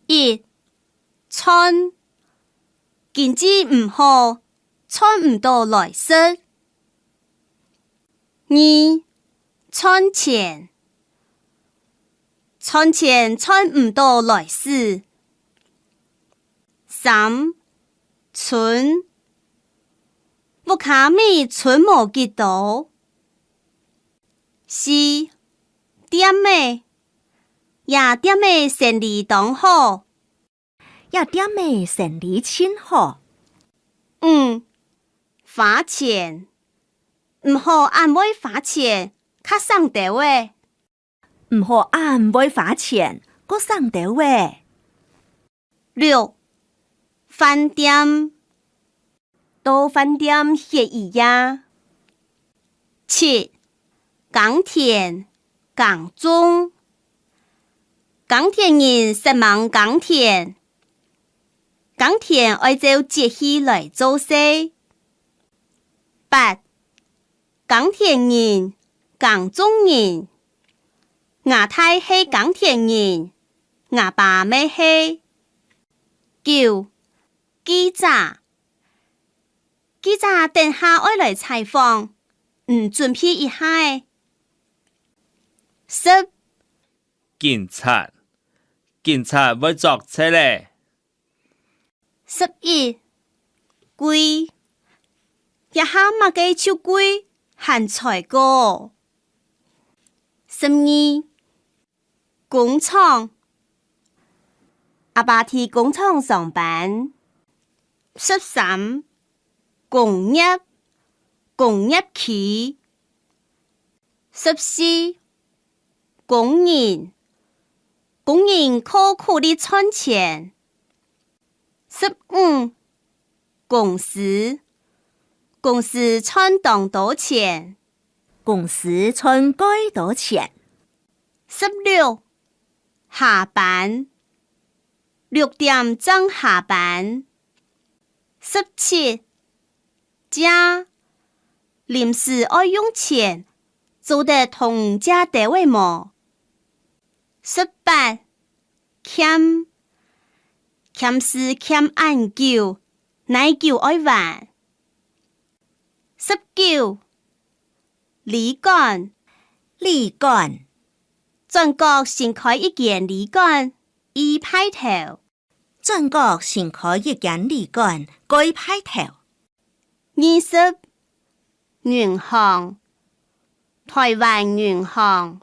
1. 穿，經濟唔好，穿唔到來色。2. 穿錢，穿錢穿唔到來世。3. 存，屋卡咪存無幾多。4. 點咩，也點咩生理當好，也點咩生理親好。5. 花錢，唔好按妹花錢，較省得話。唔好按妹花錢，閣省得話。6. 飯店，到飯店歇一夜。7. 耕田，耕種，耕田人食忙耕田，耕田愛照節氣來做事。8. 耕田人，耕種人，我太係耕田人，我爸咪係。9. 記者，記者等下愛來採訪，準備一下。10. 警察，警察要作車咧。11. 貴，一下嘛個就貴，還採購。12. 工廠，阿爸喺工廠上班。13. 工業，工業區。14. 工人，工人苦苦地賺錢。15. 公司，公司賺當多錢。公司賺該多錢。16. 下班，6點鐘下班。17. 家，臨時愛用錢，做得同家單位麼？18. 欠，欠是欠按久，耐久愛還。19. 旅館，旅館，全國新開一間旅館，已派頭。全國新開一間旅館，該派頭。20. 銀行，台灣銀行。